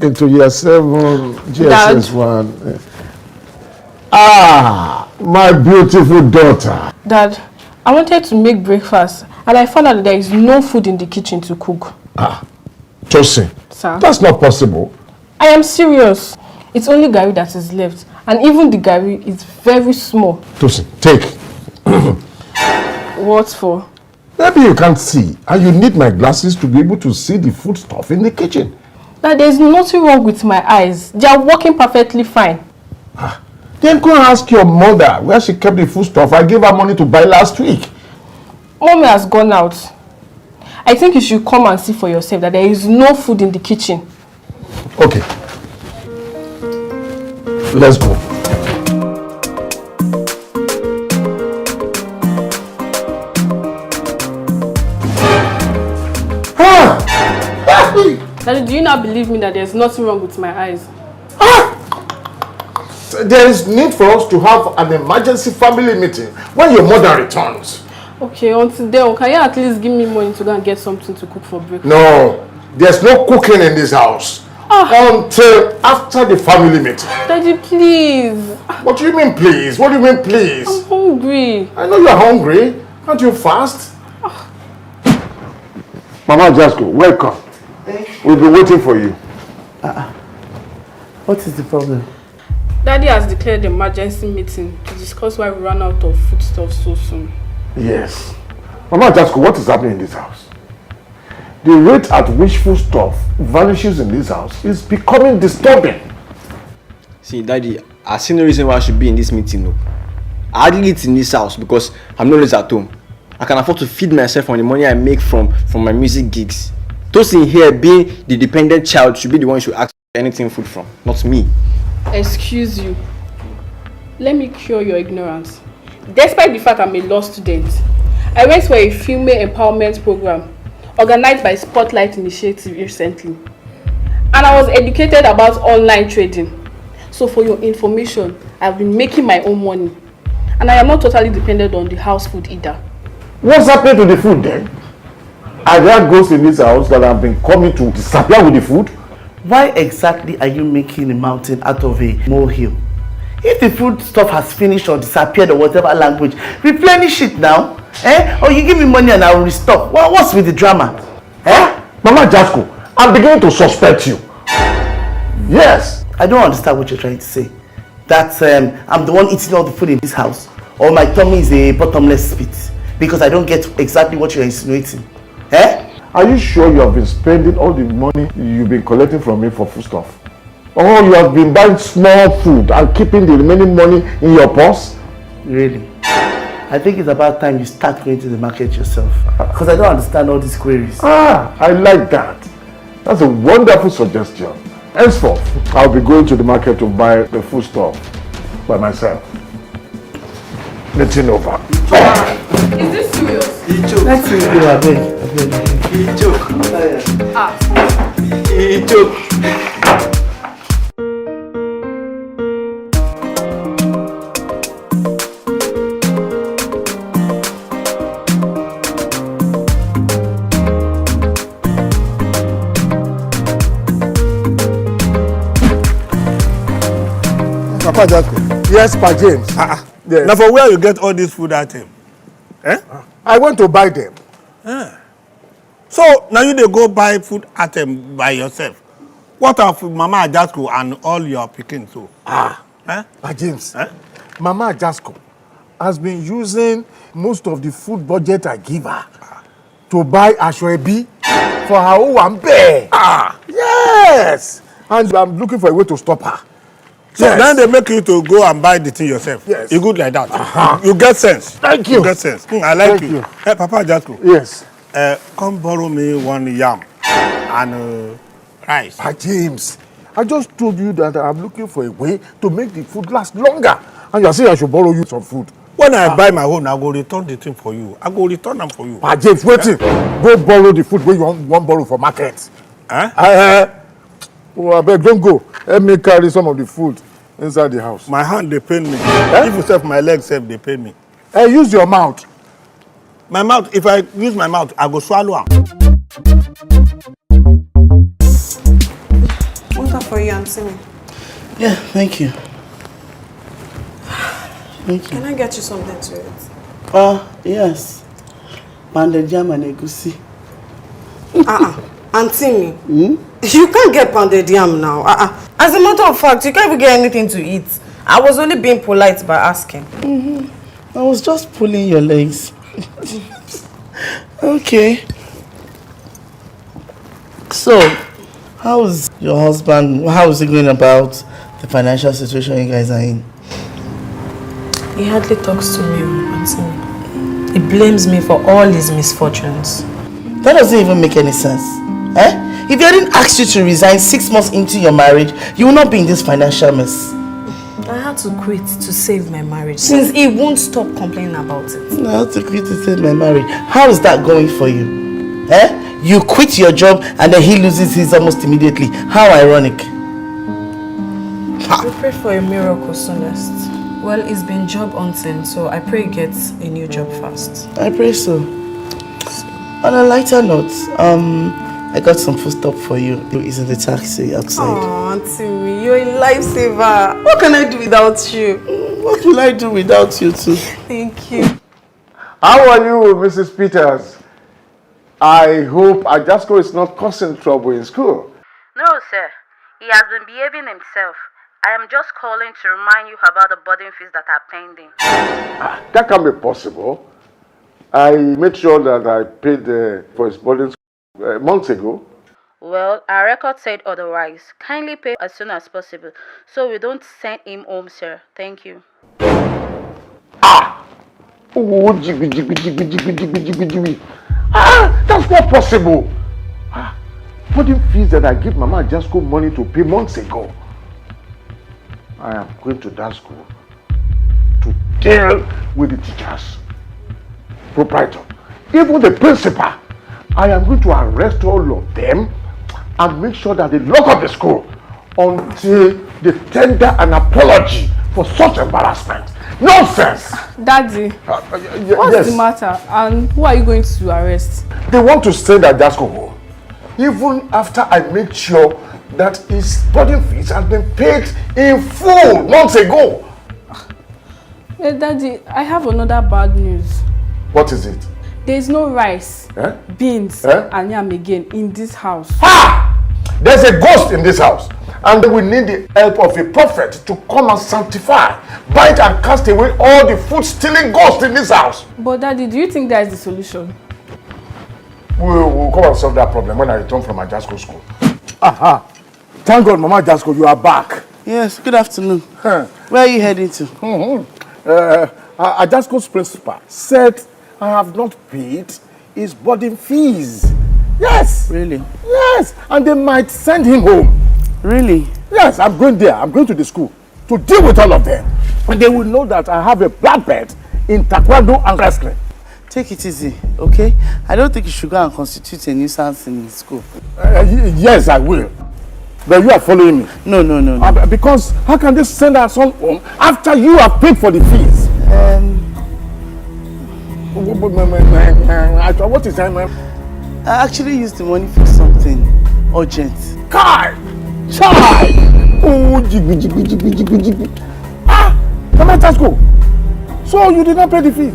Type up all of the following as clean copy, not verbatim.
into year 7, GSS 1. My beautiful daughter. Dad, I wanted to make breakfast and I found out that there is no food in the kitchen to cook. Tosin, Sir? That's not possible. I am serious. It's only Gary that is left. And even the Gary is very small. Tosin, take. What for? Maybe you can't see and you need my glasses to be able to see the food stuff in the kitchen. Dad, there's nothing wrong with my eyes. They are working perfectly fine. Then go and ask your mother where she kept the food stuff I gave her money to buy last week. Mommy has gone out. I think you should come and see for yourself that there is no food in the kitchen. Okay. Let's go. Daddy, do you not believe me that there's nothing wrong with my eyes? There is need for us to have an emergency family meeting when your mother returns. Okay, until then, can you at least give me money to go and get something to cook for breakfast? No, there's no cooking in this house until after the family meeting. Daddy, please. What do you mean, please? What do you mean, please? I'm hungry. I know you're hungry. Can't you fast? Mama Ajasco, welcome. We've been waiting for you. What is the problem? Daddy has declared an emergency meeting to discuss why we ran out of foodstuffs so soon. Yes. Mama Ajasco, what is happening in this house? The rate at which foodstuff vanishes in this house is becoming disturbing. See, Daddy, I see no reason why I should be in this meeting. No. I hardly eat in this house because I'm not always at home. I can afford to feed myself on the money I make from my music gigs. Those in here, being the dependent child, should be the one who should ask for anything food from, not me. Excuse you. Let me cure your ignorance. Despite the fact I'm a law student, I went for a female empowerment program organized by Spotlight Initiative recently. And I was educated about online trading. So for your information, I've been making my own money. And I am not totally dependent on the house food either. What's happening to the food then? Are there ghosts in this house that have been coming to disappear with the food? Why exactly are you making a mountain out of a molehill? If the food stuff has finished or disappeared or whatever language, replenish it now. Or you give me money and I will restock. What's with the drama? Mama Ajasco, I'm beginning to suspect you. Yes. I don't understand what you're trying to say. That I'm the one eating all the food in this house. Or my tummy is a bottomless pit. Because I don't get exactly what you're insinuating. Are you sure you have been spending all the money you've been collecting from me for foodstuff? Or you have been buying small food and keeping the remaining money in your purse? Really? I think it's about time you start going to the market yourself. Because I don't understand all these queries. I like that. That's a wonderful suggestion. Henceforth, I'll be going to the market to buy the foodstuff by myself. Meeting over. Is this serious? Let's see you, I beg. He joke. He joke. Papa Ajasco. Yes, Pa James. Yes. Now for where you get all this food item? I went to buy them. So now you dey go buy food item by yourself. What of Mama Ajasco and all your pikin too? Pa James. Mama Ajasco has been using most of the food budget I give her to buy ashwebi for her owambe. Yes. And I'm looking for a way to stop her. So then they make you to go and buy the thing yourself. Yes. You good like that. You get sense. Thank you. You get sense. I like Thank you. you. Hey, Papa Ajasco. Yes. Come borrow me one yam and rice. Pa James, I just told you that I'm looking for a way to make the food last longer. And you are saying I should borrow you some food. When I buy my own, I go return the thing for you. I go return them for you. Pa James, waiting. Go borrow the food where you want borrow for market. Oh, I beg, don't go. Let me carry some of the food inside the house. My hand, they pain me. If you self, my legs self, they pain me. Use your mouth. My mouth, if I use my mouth, I go swallow am. for you, Auntie me. Yeah, thank you. Thank you. Can I get you something to eat? Yes. Pounded yam and egusi. Auntie me. You can't get pounded yam now. As a matter of fact, you can't even get anything to eat. I was only being polite by asking. I was just pulling your legs. Okay. So, how's your husband? How is he going about the financial situation you guys are in? He hardly talks to me, Auntie me. He blames me for all his misfortunes. That doesn't even make any sense. If he hadn't asked you to resign 6 months into your marriage, you will not be in this financial mess. I had to quit to save my marriage since he won't stop complaining about it. I had to quit to save my marriage. How is that going for you? You quit your job and then he loses his almost immediately. How ironic. We pray for a miracle soonest. Well, it's been job hunting, so I pray he gets a new job fast. I pray so. On a lighter note, I got some food stuff for you. It's in the taxi outside. Oh, Auntie me, you're a lifesaver. What can I do without you? What will I do without you too? Thank you. How are you, Mrs. Peters? I hope Ajasco is not causing trouble in school. No, sir. He has been behaving himself. I am just calling to remind you about the boarding fees that are pending. That can be possible. I made sure that I paid for his boarding school months ago. Well, our record said otherwise. Kindly pay as soon as possible so we don't send him home, sir. Thank you. Oh, jibby. That's not possible. Boarding fees that I give Mama Ajasco money to pay months ago. I am going to that school to deal with the teachers, proprietor, even the principal. I am going to arrest all of them and make sure that they lock up the school until they tender an apology for such embarrassment. Nonsense! Daddy, what's the matter? And who are you going to arrest? They want to send Ajasco home, even after I make sure that his boarding fees has been paid in full months ago. Hey, Daddy, I have another bad news. What is it? There is no rice, beans, and yam again in this house. There's a ghost in this house, and we need the help of a prophet to come and sanctify, bind and cast away all the food-stealing ghosts in this house. But Daddy, do you think that is the solution? We'll come and solve that problem when I return from Ajasco school. Thank God, Mama Ajasco, you are back. Yes, good afternoon. Where are you heading to? Ajasco's principal said I have not paid his boarding fees. Yes. Really? Yes, and they might send him home. Really? Yes, I'm going there. I'm going to the school to deal with all of them. And they will know that I have a black belt in taekwondo and wrestling. Take it easy, okay? I don't think you should go and constitute a nuisance in school. Yes, I will. But you are following me. No. Because how can they send our son home after you have paid for the fees? What is that, ma'am? I actually used the money for something urgent. Kai! Chai! Oh, jiggy. Come on, Ajasco. So you did not pay the fees?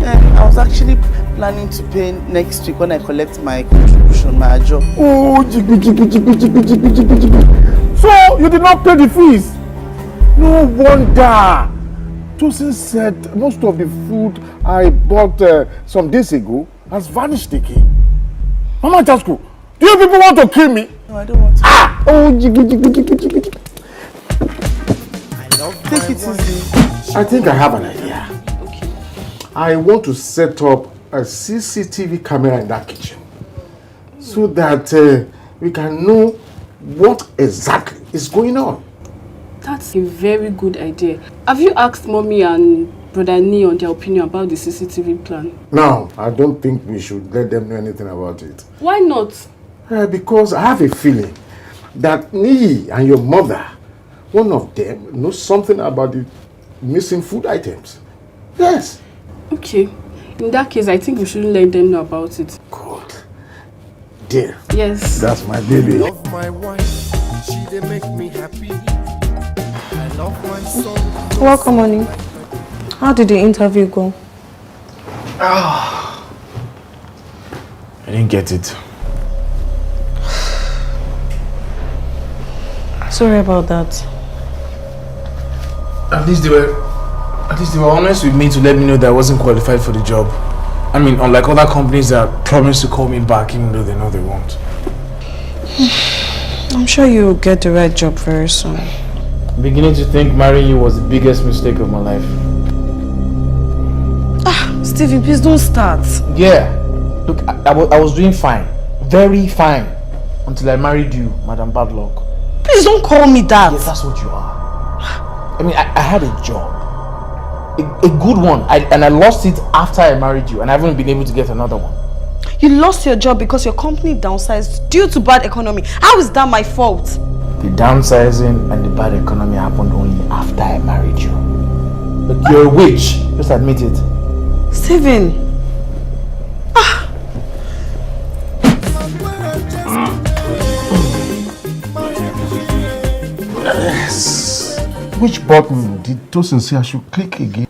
I was actually planning to pay next week when I collect my contribution, my job. Oh, jiggy. So you did not pay the fees? No wonder. Tosin said most of the food I bought some days ago has vanished again. Mama Ajasco, do you people want to kill me? No, I don't want to. Oh, jiggy. Take it easy. I think I have an idea. Okay. I want to set up a CCTV camera in that kitchen so that we can know what exactly is going on. That's a very good idea. Have you asked Mommy and Brother Nee on their opinion about the CCTV plan? No, I don't think we should let them know anything about it. Why not? Because I have a feeling that Nee and your mother, one of them knows something about the missing food items. Yes. Okay. In that case, I think we shouldn't let them know about it. Good. Dear. Yes. That's my baby. Love my wife, she they make me happy. I love my son. Welcome, honey. How did the interview go? I didn't get it. Sorry about that. At least they were honest with me to let me know that I wasn't qualified for the job. I mean, unlike other companies that promise to call me back even though they know they won't. I'm sure you'll get the right job very soon. I'm beginning to think marrying you was the biggest mistake of my life. Stephen, please don't start. Yeah. Look, I was doing fine. Very fine. Until I married you, Madam Badlock. Please don't call me that. Yes, that's what you are. I mean, I had a job. A good one. And I lost it after I married you. And I haven't been able to get another one. You lost your job because your company downsized due to bad economy. How is that my fault? The downsizing and the bad economy happened only after I married you. Look, you're a witch. Just admit it. Stephen. Yes. Which button did Tosin say I should click again?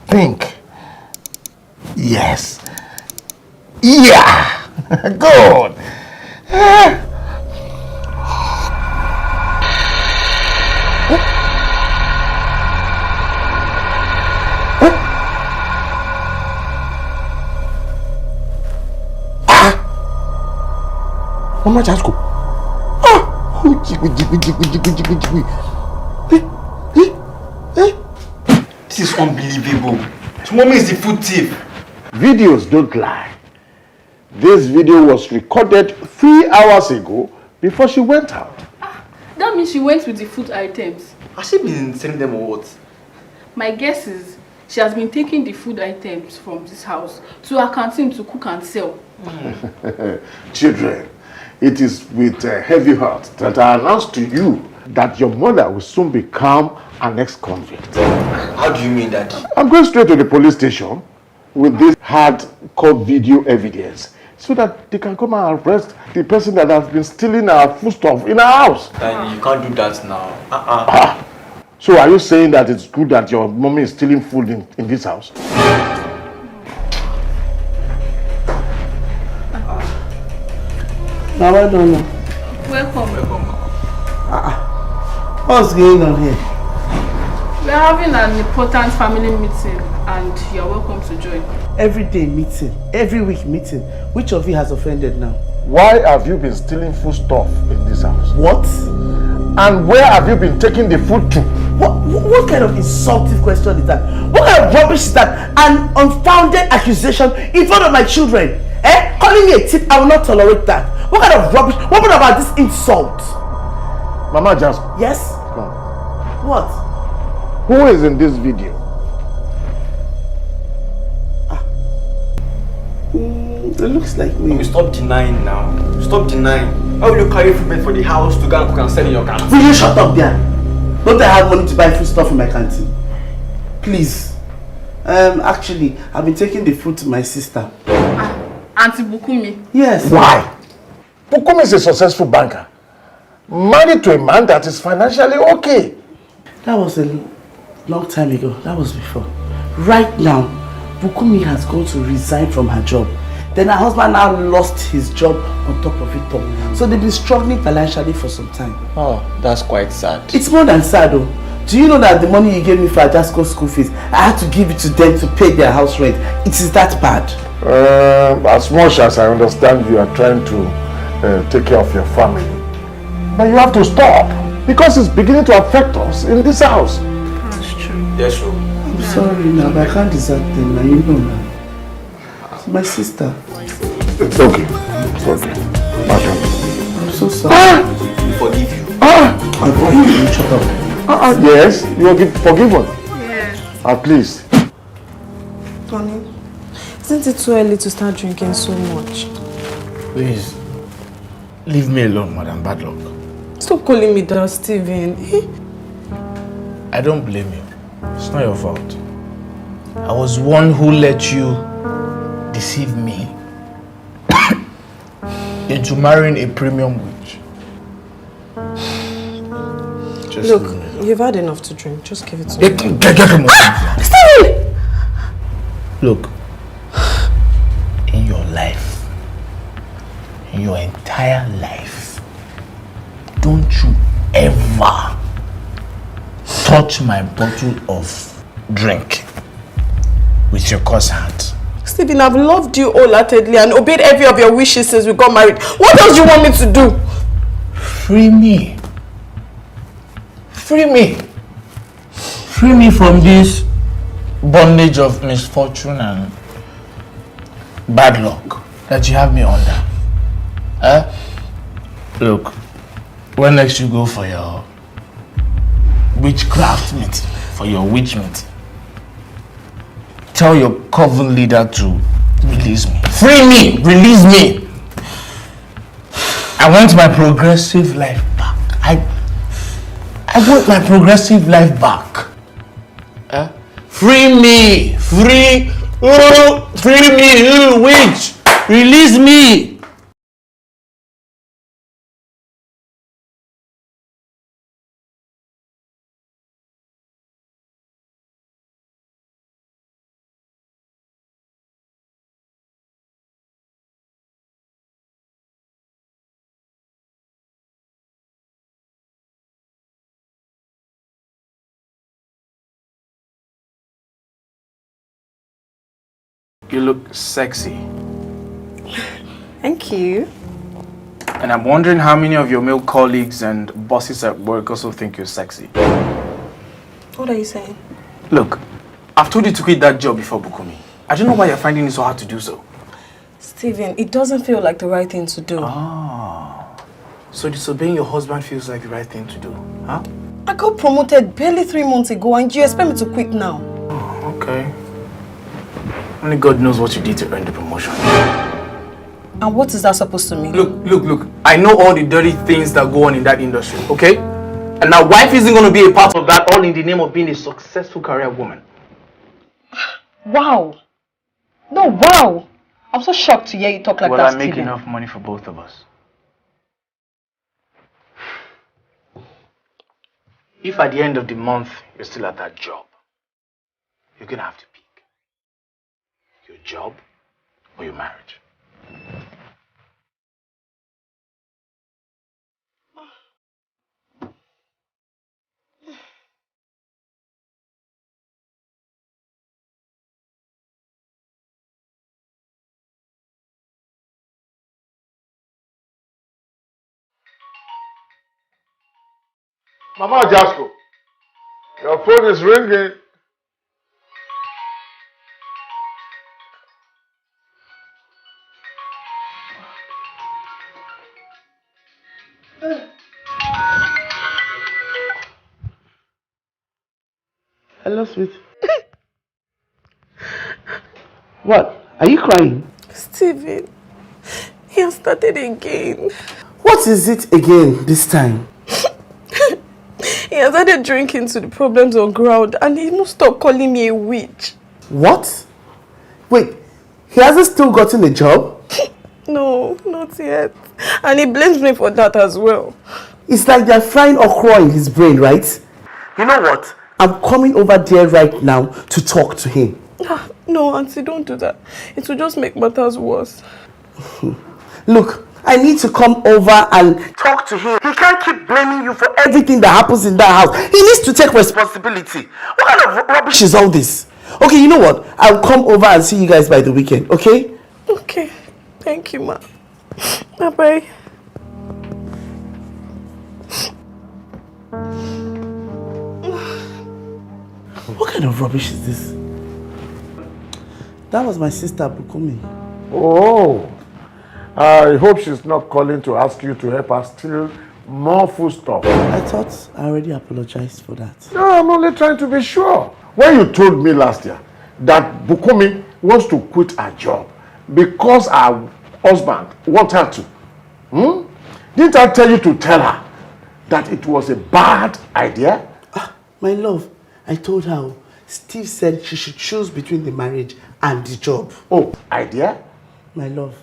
Think. Yes. Yeah. Good. Mama Ajasco. This is unbelievable. So mommy is the food thief. Videos don't lie. This video was recorded 3 hours ago before she went out. That means she went with the food items. Has she been sending them or what? My guess is she has been taking the food items from this house to her canteen to cook and sell. Children, it is with a heavy heart that I announce to you that your mother will soon become an ex-convict. How do you mean, Daddy? I'm going straight to the police station with this hardcore video evidence so that they can come and arrest the person that has been stealing our foodstuff in our house. Daddy, you can't do that now. So are you saying that it's good that your mommy is stealing food in this house? Now I don't know. Welcome. What's going on here? We are having an important family meeting and you are welcome to join. Every day meeting, every week meeting. Which of you has offended now? Why have you been stealing foodstuff in this house? What? And where have you been taking the food to? What kind of insulting question is that? What kind of rubbish is that? An unfounded accusation in front of my children? Calling me a thief, I will not tolerate that. What kind of rubbish? What about this insult? Mama Ajasco. Yes? Come. What? Who is in this video? It looks like me. Mommy, stop denying now. Stop denying. How will you carry food for the house to go and cook and sell in your canteen? Will you shut up there? Don't I have money to buy food stuff in my canteen? Please. Actually, I've been taking the food to my sister. Auntie Bukumi. Yes. Why? Bukumi is a successful banker. Married to a man that is financially okay. That was a long time ago. That was before. Right now, Bukumi has gone to resign from her job. Then her husband now lost his job on top of it all. So they've been struggling financially for some time. Oh, that's quite sad. It's more than sad though. Do you know that the money you gave me for Ajasco school fees, I had to give it to them to pay their house rent? It is that bad. As much as I understand you are trying to take care of your family, but you have to stop because it's beginning to affect us in this house. That's true. Yes, sir. I'm sorry now, but I can't desert them now, you know now. It's my sister. It's okay. It's okay. I'm so sorry. We forgive you. I forgive you, shut up. Yes, you are forgiven. Yes. At least. Honey, isn't it too early to start drinking so much? Please, leave me alone, Madam Badlock. Stop calling me that, Stephen. I don't blame you. It's not your fault. I was one who let you deceive me. into marrying a premium witch. Just Look, you've had enough to drink. Just give it to me. Get him. Steve! Look, in your life, in your entire life, don't you ever touch my bottle of drink with your cursed hand. Stephen, I've loved you wholeheartedly and obeyed every of your wishes since we got married. What else do you want me to do? Free me. Free me. Free me from this bondage of misfortune and bad luck that you have me under. Look, when next you go for your witchcraft meeting, for your witch meeting, tell your coven leader to release me. Free me! Release me! I want my progressive life back. I want my progressive life back. Free me! Free me, witch! Release me! You look sexy. Thank you. And I'm wondering how many of your male colleagues and bosses at work also think you're sexy. What are you saying? Look, I've told you to quit that job before, Bukumi. I don't know why you're finding it so hard to do so. Stephen, it doesn't feel like the right thing to do. So disobeying your husband feels like the right thing to do, huh? I got promoted barely 3 months ago and you expect me to quit now? Okay. Only God knows what you did to earn the promotion. And what is that supposed to mean? Look. I know all the dirty things that go on in that industry, okay? And my wife isn't going to be a part of that, all in the name of being a successful career woman. Wow. No, wow. I'm so shocked to hear you talk like that, Well, I Stephen. make enough money for both of us. If at the end of the month you're still at that job, you're going to have to pick your job or your marriage. Mama Ajasco, your phone is ringing. Hello, sweet. What? Are you crying? Stephen, he has started again. What is it again this time? He has started drinking to the problems on ground and he won't stop calling me a witch. What? Wait, he hasn't still gotten a job? No, not yet. And he blames me for that as well. It's like they're frying okra in his brain, right? You know what? I'm coming over there right now to talk to him. No, Auntie, don't do that. It will just make matters worse. Look, I need to come over and talk to him. He can't keep blaming you for everything that happens in that house. He needs to take responsibility. What kind of rubbish is all this? Okay, you know what? I'll come over and see you guys by the weekend, okay? Okay. Thank you, ma. Bye-bye. What kind of rubbish is this? That was my sister, Bukumi. Oh, I hope she's not calling to ask you to help her steal more food stuff. I thought I already apologized for that. No, I'm only trying to be sure. When you told me last year that Bukumi wants to quit her job because her husband wants her to, didn't I tell you to tell her that it was a bad idea? My love, I told her Steve said she should choose between the marriage and the job. Oh, idea? My love,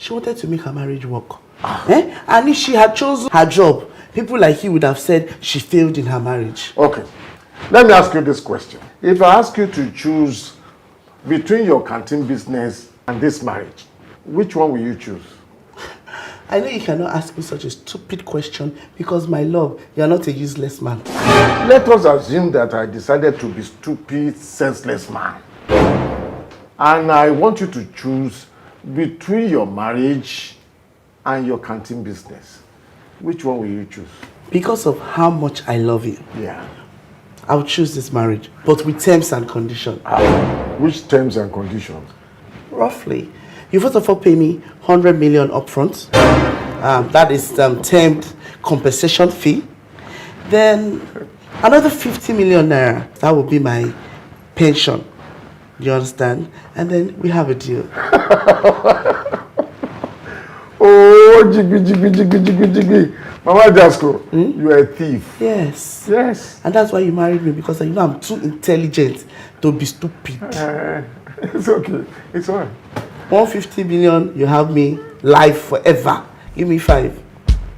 She wanted to make her marriage work. And if she had chosen her job, people like you would have said she failed in her marriage. Okay. Let me ask you this question. If I ask you to choose between your canteen business and this marriage, which one will you choose? I know you cannot ask me such a stupid question because, my love, you are not a useless man. Let us assume that I decided to be stupid, senseless man. And I want you to choose between your marriage and your canteen business. Which one will you choose? Because of how much I love you. Yeah. I'll choose this marriage, but with terms and conditions. Which terms and conditions? Roughly. You first of all pay me 100 million upfront. That is termed compensation fee. Then another 50 million naira. That will be my pension. You understand? And then we have a deal. Oh, jiggy. Mama Ajasco, you are a thief. Yes. Yes. And that's why you married me, because you know I'm too intelligent to be stupid. It's okay. It's all right. 150 million, you have me live forever. Give me 5.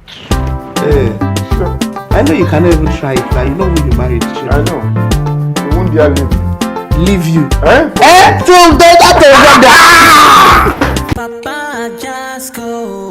Sure. I know you cannot even try it. Now you know who you married. Sure. I know. You won't dare leave me. Leave you. Eh? Till that Papa Ajasco.